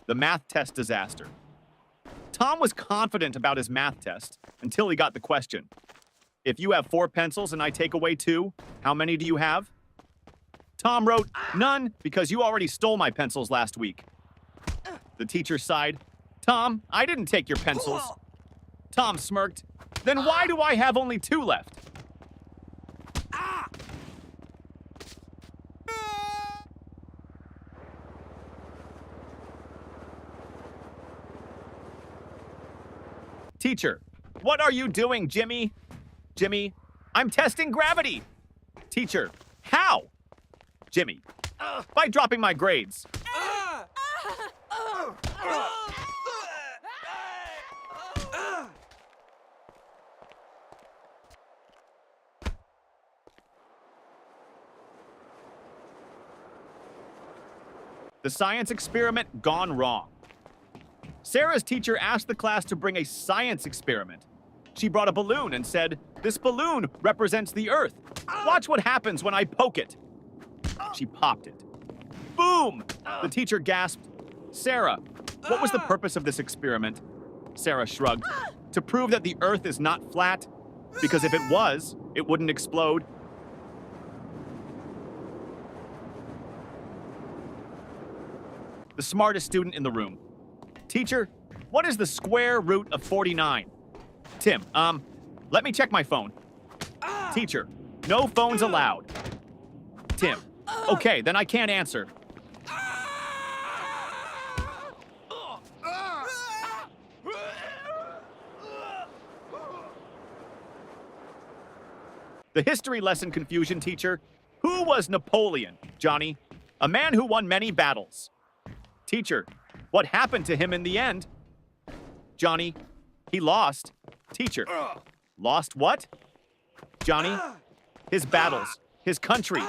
The math test disaster. Tom was confident about his math test until he got the question. If you have 4 pencils and I take away 2, how many do you have? Tom wrote, none, because you already stole my pencils last week. The teacher sighed. Tom, I didn't take your pencils. Tom smirked. Then why do I have only 2 left? Teacher, what are you doing, Jimmy? Jimmy, I'm testing gravity. Teacher, how? Jimmy, by dropping my grades. The science experiment gone wrong. Sarah's teacher asked the class to bring a science experiment. She brought a balloon and said, "This balloon represents the Earth. Watch what happens when I poke it." She popped it. Boom! The teacher gasped, "Sarah, what was the purpose of this experiment?" Sarah shrugged. "To prove that the Earth is not flat, because if it was, it wouldn't explode." The smartest student in the room. Teacher, what is the square root of 49? Tim, let me check my phone. Teacher, no phones allowed. Tim, okay, then I can't answer. The history lesson confusion teacher. Who was Napoleon, Johnny? A man who won many battles. Teacher, what happened to him in the end? Johnny, he lost. Teacher, lost what? Johnny, his battles, his country,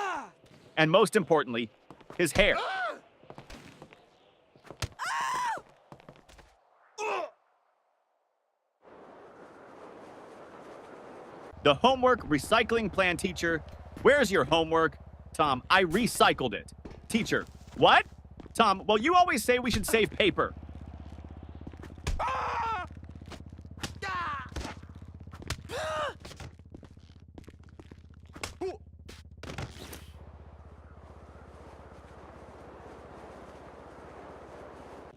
and most importantly, his hair. The homework recycling plan teacher. Where's your homework? Tom, I recycled it. Teacher, what? Tom, well, you always say we should save paper.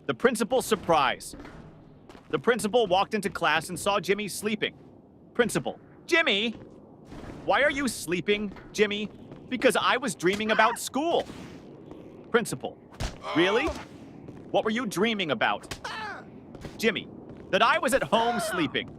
The principal's surprise. The principal walked into class and saw Jimmy sleeping. Principal, Jimmy! Why are you sleeping, Jimmy? Because I was dreaming about school. Principal, really? What were you dreaming about? Jimmy, that I was at home sleeping.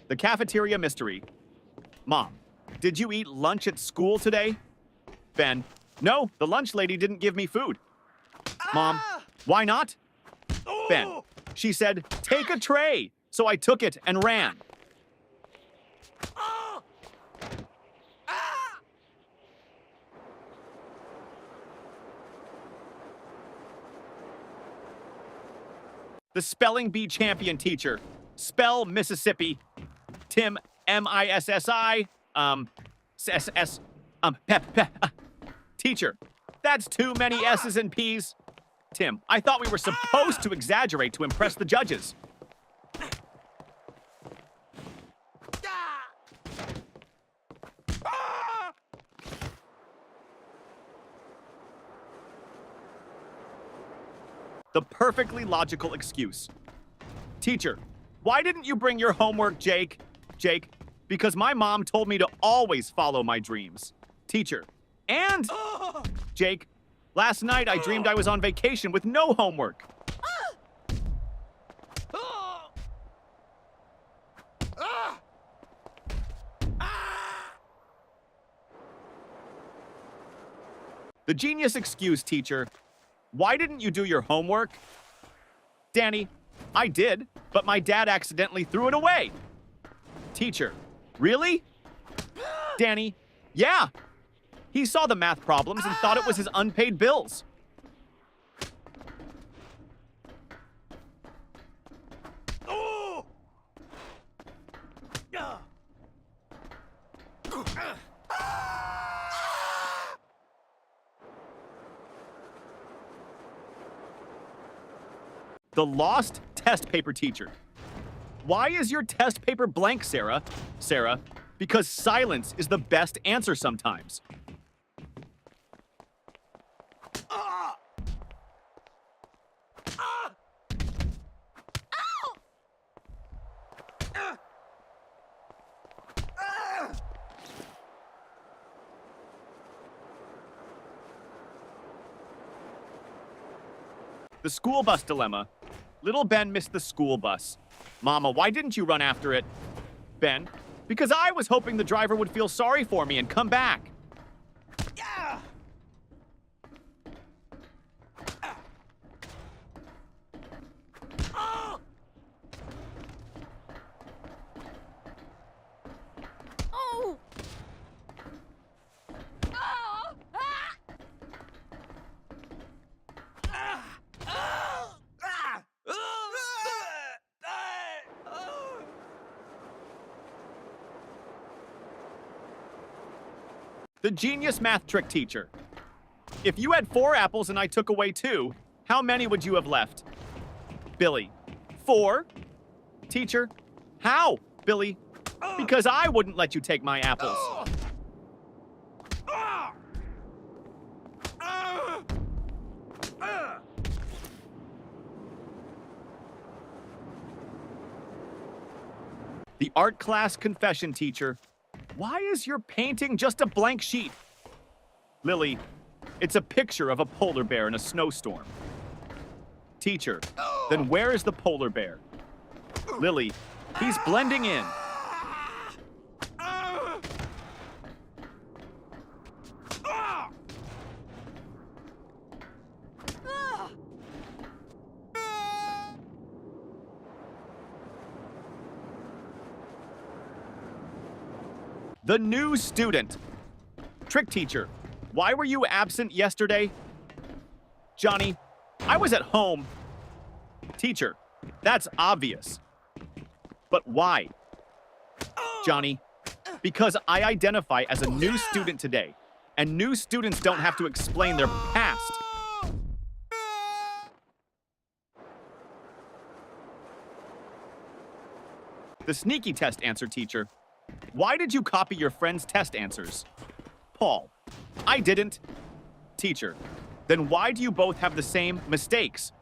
The cafeteria mystery. Mom, did you eat lunch at school today? Ben, no, the lunch lady didn't give me food. Mom, why not? Ben, she said, take a tray. So I took it and ran. The spelling bee champion teacher. Spell Mississippi. Tim, M-I-S-S-I, S-S, Teacher, that's too many S's and P's. Tim, I thought we were supposed to exaggerate to impress the judges. The perfectly logical excuse. Teacher, why didn't you bring your homework, Jake? Jake, because my mom told me to always follow my dreams. Teacher, and Jake, last night I dreamed I was on vacation with no homework. The genius excuse, teacher. Why didn't you do your homework? Danny, I did, but my dad accidentally threw it away. Teacher, really? Danny, yeah. He saw the math problems and thought it was his unpaid bills. The lost test paper teacher. Why is your test paper blank, Sarah? Sarah, because silence is the best answer sometimes. The school bus dilemma. Little Ben missed the school bus. Mama, why didn't you run after it? Ben, because I was hoping the driver would feel sorry for me and come back. Yeah. Oh. Oh. The genius math trick teacher. If you had 4 apples and I took away 2, how many would you have left? Billy, 4? Teacher, how? Billy, because I wouldn't let you take my apples. The art class confession teacher. Why is your painting just a blank sheet? Lily, it's a picture of a polar bear in a snowstorm. Teacher, then where is the polar bear? Lily, he's blending in. The new student. Trick teacher, why were you absent yesterday? Johnny, I was at home. Teacher, that's obvious. But why? Johnny, because I identify as a new student today, and new students don't have to explain their past. The sneaky test answer teacher. Why did you copy your friend's test answers? Paul, I didn't. Teacher, then why do you both have the same mistakes?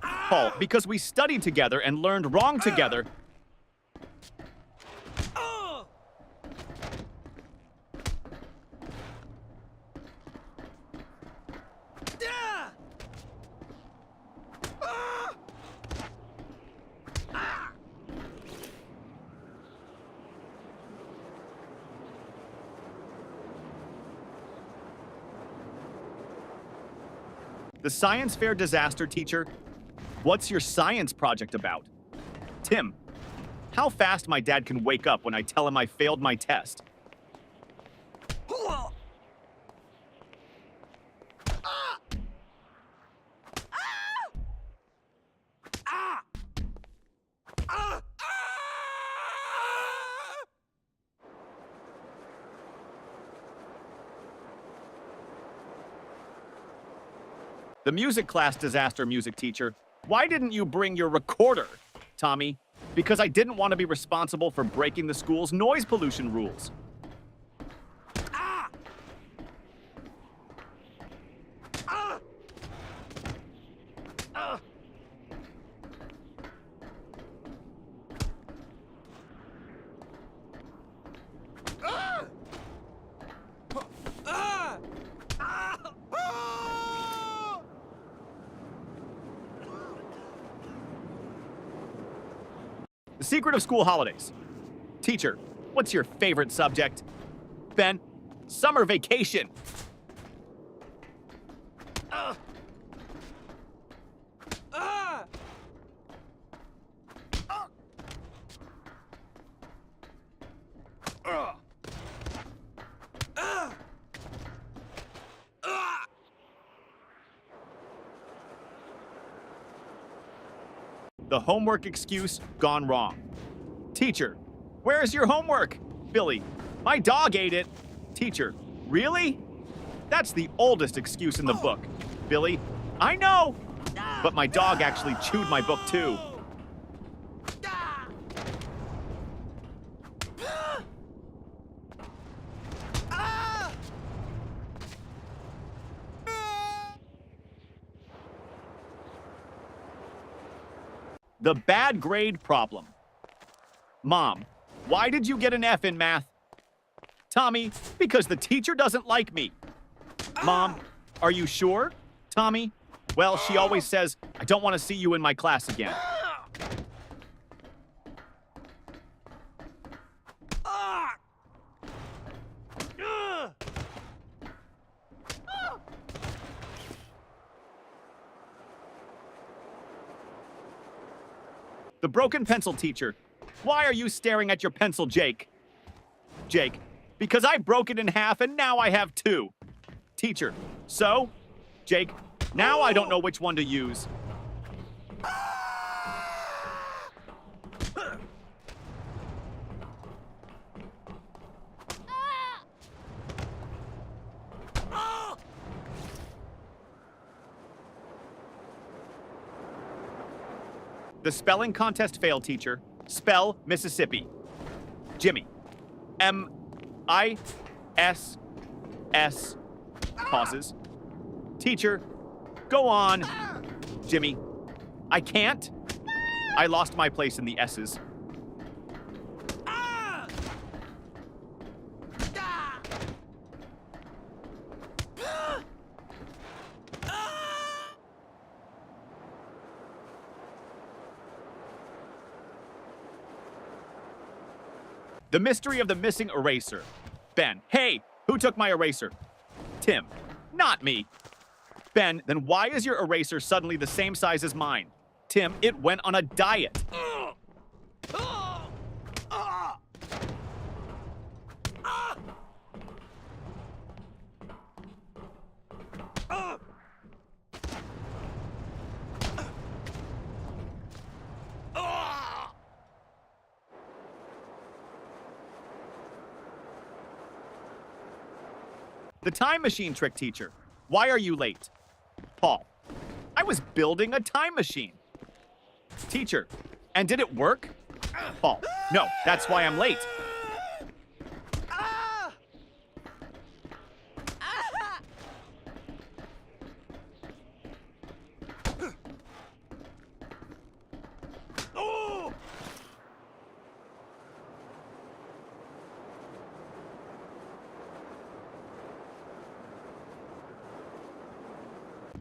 Paul, because we studied together and learned wrong together. The science fair disaster teacher. What's your science project about? Tim, how fast my dad can wake up when I tell him I failed my test. The music class disaster music teacher. Why didn't you bring your recorder? Tommy, because I didn't want to be responsible for breaking the school's noise pollution rules. The secret of school holidays. Teacher, what's your favorite subject? Ben, summer vacation. The homework excuse gone wrong. Teacher, where's your homework? Billy, my dog ate it. Teacher, really? That's the oldest excuse in the book. Billy, I know. But my dog actually chewed my book too. The bad grade problem. Mom, why did you get an F in math? Tommy, because the teacher doesn't like me. Mom, are you sure? Tommy, well, she always says, I don't want to see you in my class again. The broken pencil teacher. Why are you staring at your pencil, Jake? Jake, because I broke it in half and now I have two. Teacher, so? Jake, now I don't know which one to use. The spelling contest failed, teacher. Spell Mississippi. Jimmy. M-I-S-S. Pauses. Teacher, go on. Jimmy. I can't. I lost my place in the S's. The mystery of the missing eraser. Ben, hey, who took my eraser? Tim, not me. Ben, then why is your eraser suddenly the same size as mine? Tim, it went on a diet. The time machine trick teacher. Why are you late? Paul. I was building a time machine. Teacher. And did it work? Paul. No, that's why I'm late.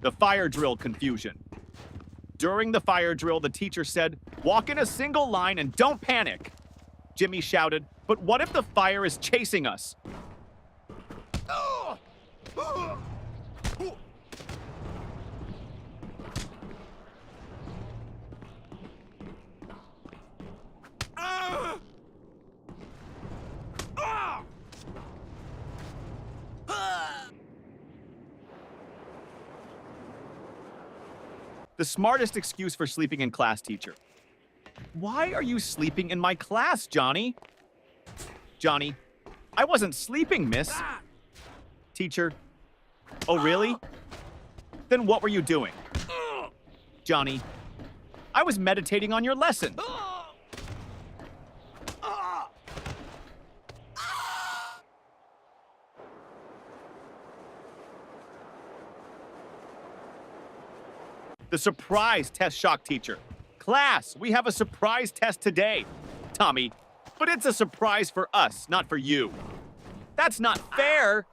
The fire drill confusion. During the fire drill, the teacher said, walk in a single line and don't panic. Jimmy shouted, but what if the fire is chasing us? The smartest excuse for sleeping in class, teacher. Why are you sleeping in my class, Johnny? Johnny, I wasn't sleeping, miss. Teacher, oh really? Then what were you doing? Johnny, I was meditating on your lesson. The surprise test shock teacher. Class, we have a surprise test today. Tommy, but it's a surprise for us, not for you. That's not fair.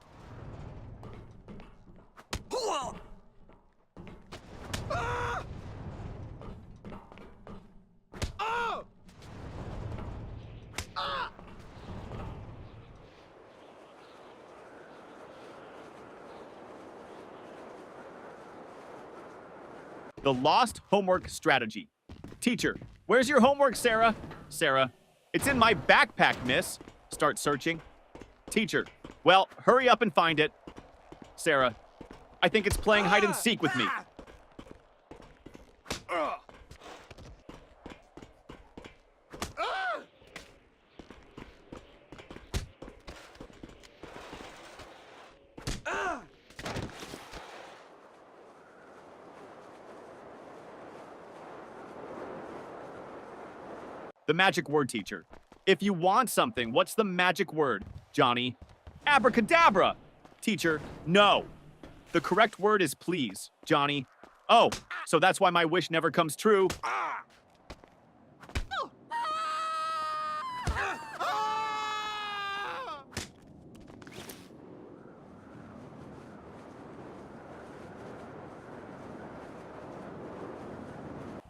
The lost homework strategy. Teacher, where's your homework, Sarah? Sarah, it's in my backpack, miss. Start searching. Teacher, well, hurry up and find it. Sarah, I think it's playing hide and seek with me. The magic word, teacher. If you want something, what's the magic word, Johnny? Abracadabra! Teacher, no. The correct word is please, Johnny. Oh, so that's why my wish never comes true.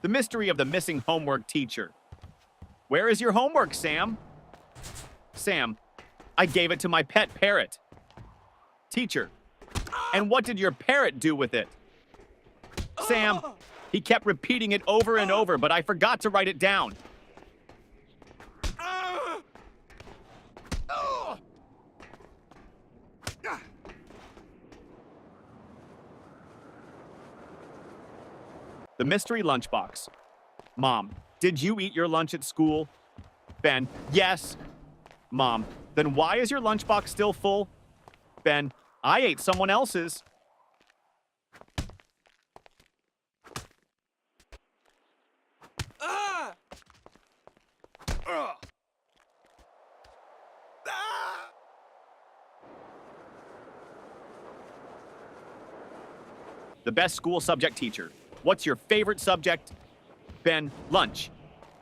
The mystery of the missing homework teacher. Where is your homework, Sam? Sam, I gave it to my pet parrot. Teacher, and what did your parrot do with it? Sam, he kept repeating it over and over, but I forgot to write it down. The mystery lunchbox. Mom, did you eat your lunch at school? Ben, yes. Mom, then why is your lunchbox still full? Ben, I ate someone else's. The best school subject teacher. What's your favorite subject? Ben, lunch.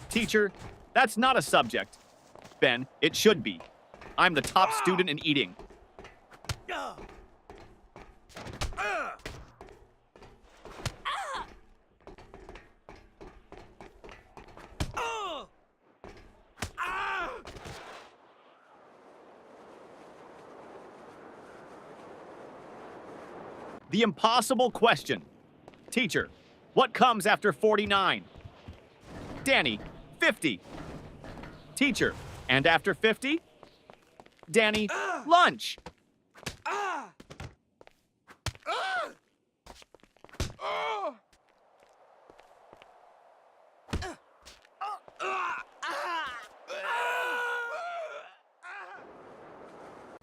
Teacher, that's not a subject. Ben, it should be. I'm the top student in eating. The impossible question. Teacher, what comes after 49? Danny, 50. Teacher, and after 50? Danny, lunch.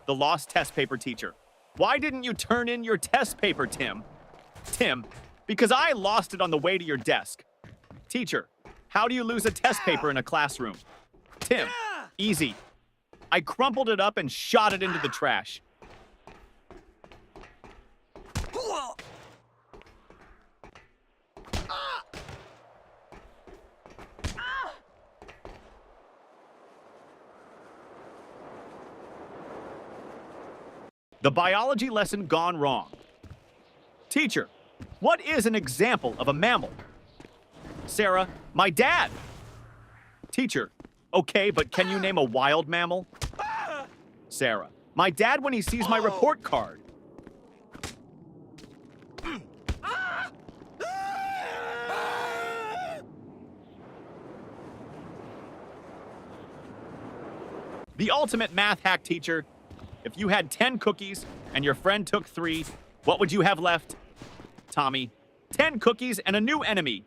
The lost test paper teacher. Why didn't you turn in your test paper, Tim? Tim, because I lost it on the way to your desk. Teacher, how do you lose a test paper in a classroom? Tim, easy. I crumpled it up and shot it into the trash. The biology lesson gone wrong. Teacher, what is an example of a mammal? Sarah, my dad. Teacher, okay, but can you name a wild mammal? Sarah, my dad when he sees my report card. The ultimate math hack teacher. If you had 10 cookies and your friend took 3, what would you have left? Tommy, 10 cookies and a new enemy.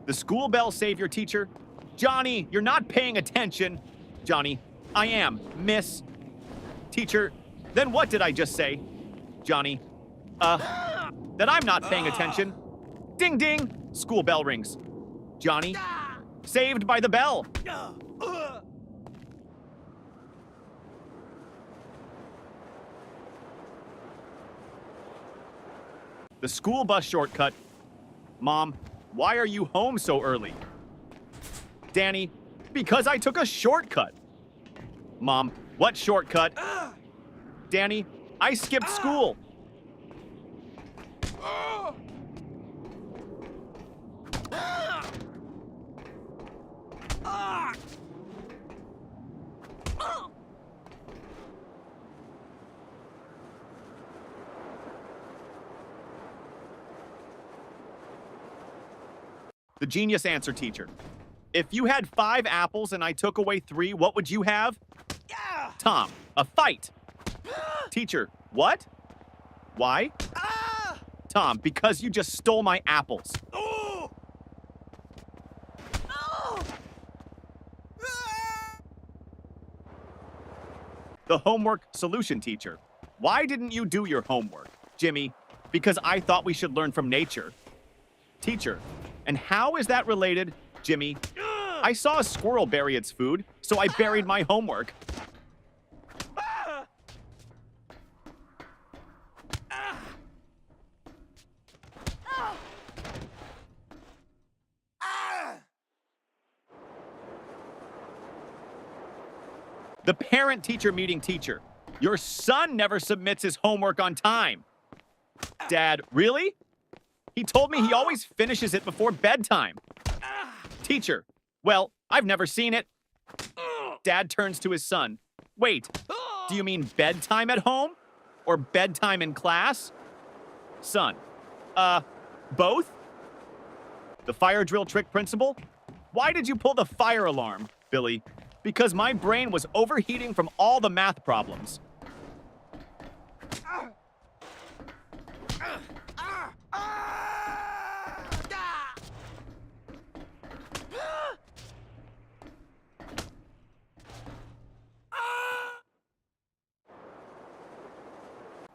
The school bell savior teacher. Johnny, you're not paying attention. Johnny, I am, miss. Teacher, then what did I just say? Johnny, that I'm not paying attention. Ding ding, school bell rings. Johnny, saved by the bell. The school bus shortcut. Mom, why are you home so early? Danny, because I took a shortcut. Mom, what shortcut? Danny, I skipped school. The genius answer teacher. If you had 5 apples and I took away 3, what would you have? Tom, a fight. Teacher, what? Why? Tom, because you just stole my apples. The homework solution teacher. Why didn't you do your homework? Jimmy, because I thought we should learn from nature. Teacher, and how is that related? Jimmy, I saw a squirrel bury its food, so I buried my homework. The parent-teacher meeting teacher. Your son never submits his homework on time. Dad, really? He told me he always finishes it before bedtime. Teacher, well, I've never seen it. Dad turns to his son. Wait, do you mean bedtime at home? Or bedtime in class? Son, both? The fire drill trick principal? Why did you pull the fire alarm, Billy? Because my brain was overheating from all the math problems.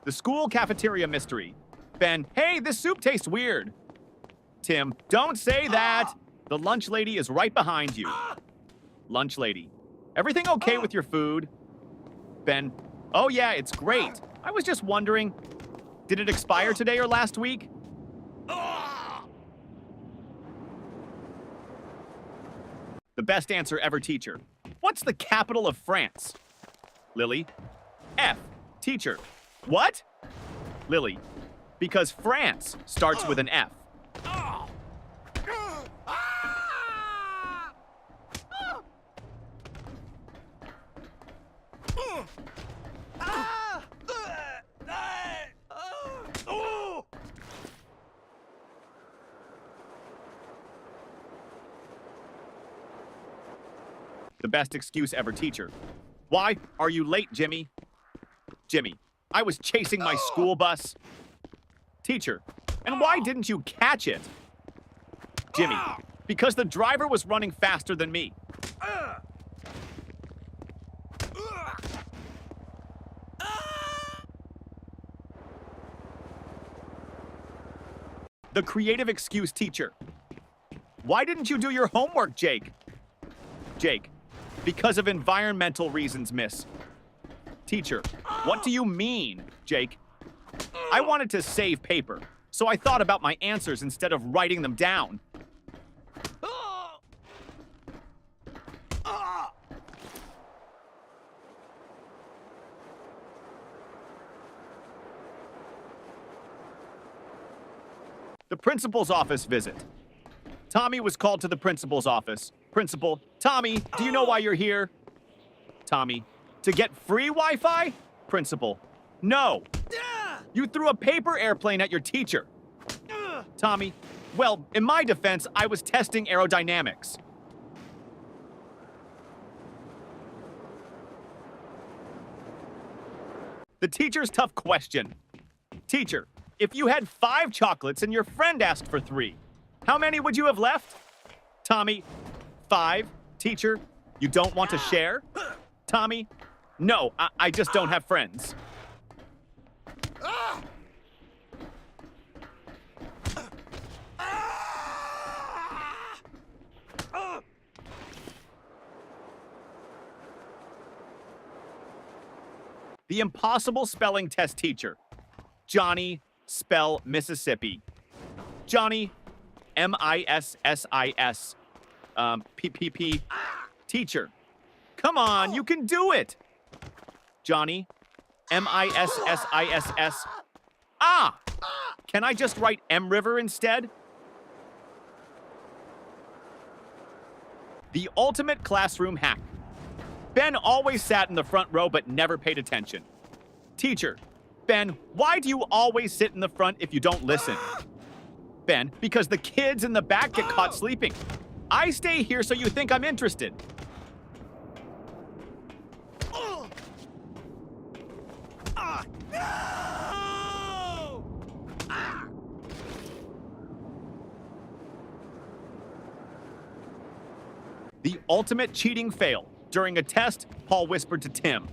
The school cafeteria mystery. Ben, hey, this soup tastes weird. Tim, don't say that. The lunch lady is right behind you. Lunch lady, everything okay with your food? Ben, oh yeah, it's great. I was just wondering, did it expire today or last week? The best answer ever teacher. What's the capital of France? Lily, F. Teacher, what? Lily, because France starts with an F. The best excuse ever teacher. Why are you late, Jimmy? Jimmy, I was chasing my school bus. Teacher, and why didn't you catch it? Jimmy, because the driver was running faster than me. The creative excuse teacher. Why didn't you do your homework, Jake? Jake, because of environmental reasons, miss. Teacher, what do you mean, Jake? I wanted to save paper, so I thought about my answers instead of writing them down. The principal's office visit. Tommy was called to the principal's office. Principal, Tommy, do you know why you're here? Tommy, to get free Wi-Fi? Principal, no. You threw a paper airplane at your teacher. Tommy, well, in my defense, I was testing aerodynamics. The teacher's tough question. Teacher, if you had 5 chocolates and your friend asked for 3, how many would you have left? Tommy, 5. Teacher, you don't want to share? Tommy, no, I just don't have friends. The impossible spelling test teacher. Johnny, spell Mississippi. Johnny, M-I-S-S-I-S. P-P-P. Teacher, come on, you can do it. Johnny, M-I-S-S-I-S-S. Ah! Can I just write M River instead? The ultimate classroom hack. Ben always sat in the front row but never paid attention. Teacher, Ben, why do you always sit in the front if you don't listen? Ben, because the kids in the back get caught sleeping. I stay here so you think I'm interested. The ultimate cheating fail. During a test, Paul whispered to Tim.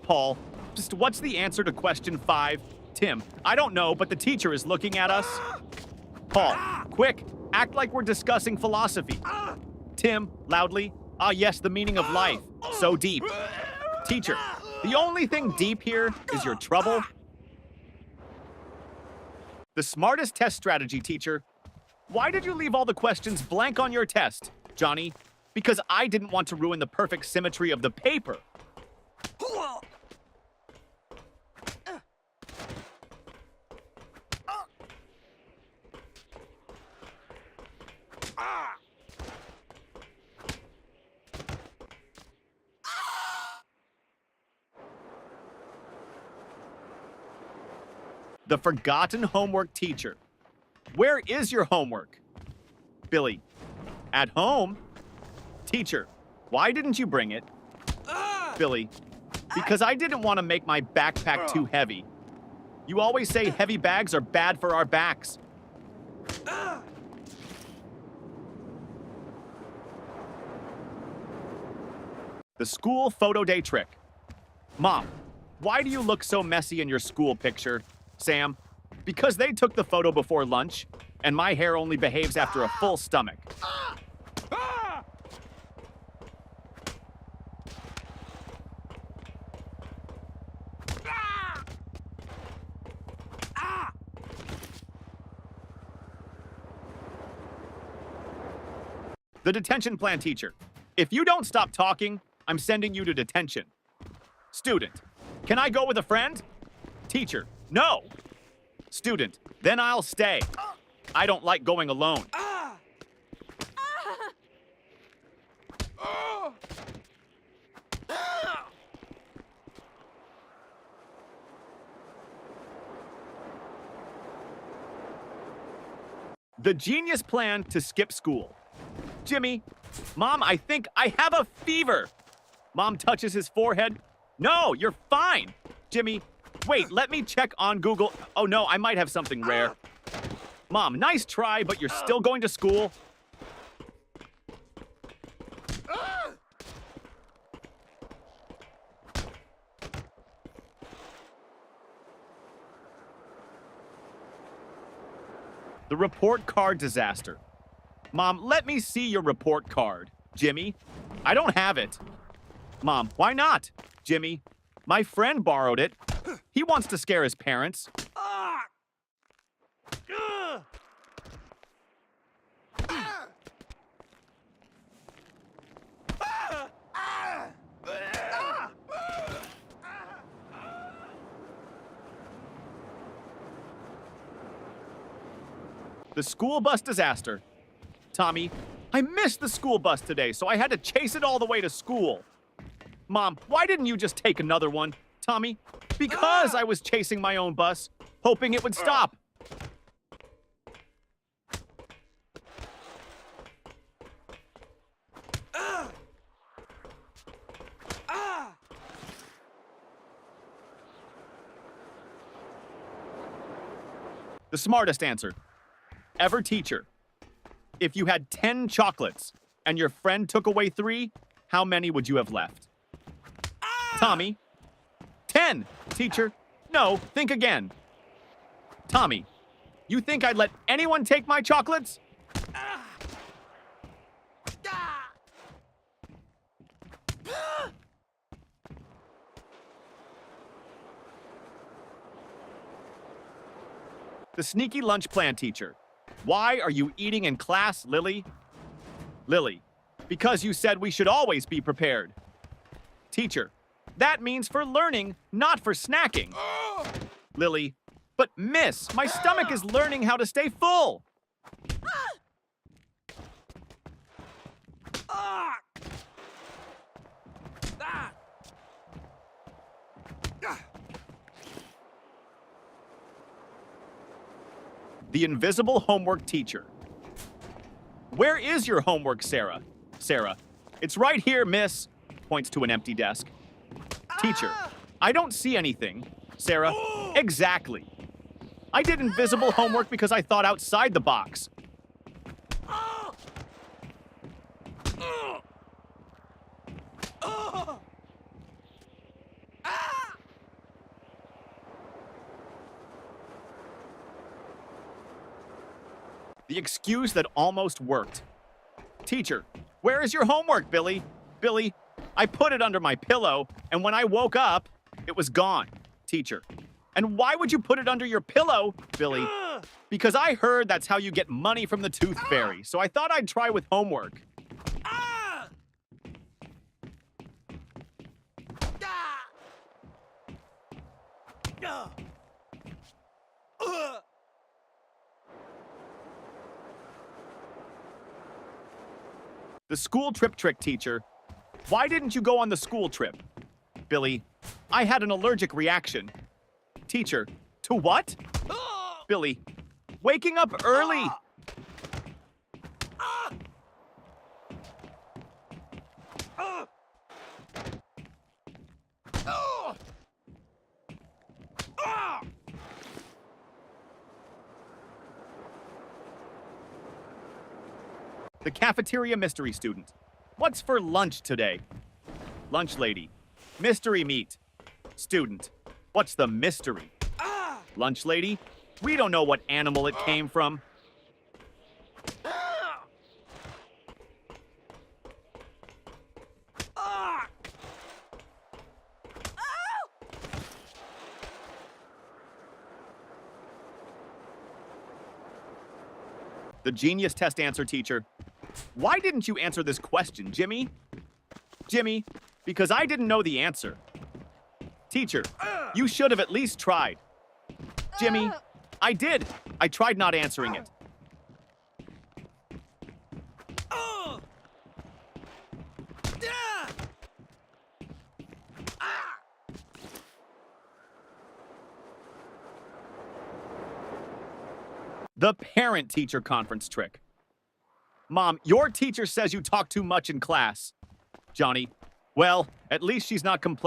Paul, just what's the answer to question 5? Tim, I don't know, but the teacher is looking at us. Paul, quick, act like we're discussing philosophy. Tim, loudly, ah yes, the meaning of life. So deep. Teacher, the only thing deep here is your trouble. The smartest test strategy, teacher. Why did you leave all the questions blank on your test, Johnny? Because I didn't want to ruin the perfect symmetry of the paper. The forgotten homework teacher. Where is your homework? Billy, at home? Teacher, why didn't you bring it? Billy, because I didn't want to make my backpack too heavy. You always say heavy bags are bad for our backs. The school photo day trick. Mom, why do you look so messy in your school picture? Sam, because they took the photo before lunch, and my hair only behaves after a full stomach. The detention plan teacher. If you don't stop talking, I'm sending you to detention. Student, can I go with a friend? Teacher, no. Student, then I'll stay. I don't like going alone. The genius plan to skip school. Jimmy, Mom, I think I have a fever. Mom touches his forehead. No, you're fine. Jimmy, wait, let me check on Google. Oh no, I might have something rare. Mom, nice try, but you're still going to school. The report card disaster. Mom, let me see your report card. Jimmy, I don't have it. Mom, why not? Jimmy, my friend borrowed it. He wants to scare his parents. The school bus disaster. Tommy, I missed the school bus today, so I had to chase it all the way to school. Mom, why didn't you just take another one? Tommy, because I was chasing my own bus, hoping it would stop. The smartest answer. Ever teacher. If you had 10 chocolates and your friend took away 3, how many would you have left? Tommy. 10, teacher. No, think again. Tommy, you think I'd let anyone take my chocolates? The sneaky lunch plan teacher. Why are you eating in class, Lily? Lily, because you said we should always be prepared. Teacher, that means for learning, not for snacking. Lily, but miss, my stomach is learning how to stay full. The invisible homework teacher. Where is your homework, Sarah? Sarah, it's right here, miss. Points to an empty desk. Teacher, I don't see anything. Sarah, exactly. I did invisible homework because I thought outside the box. The excuse that almost worked. Teacher, where is your homework, Billy? Billy, I put it under my pillow, and when I woke up, it was gone. Teacher, and why would you put it under your pillow, Billy? Because I heard that's how you get money from the Tooth Fairy, so I thought I'd try with homework. The school trip trick, teacher. Why didn't you go on the school trip? Billy, I had an allergic reaction. Teacher, to what? Billy, waking up early. The cafeteria mystery student. What's for lunch today? Lunch lady. Mystery meat. Student. What's the mystery? Lunch lady. We don't know what animal it came from. The genius test answer, teacher. Why didn't you answer this question, Jimmy? Jimmy, because I didn't know the answer. Teacher, you should have at least tried. Jimmy, I did. I tried not answering it. The parent-teacher conference trick. Mom, your teacher says you talk too much in class. Johnny, well, at least she's not complaining.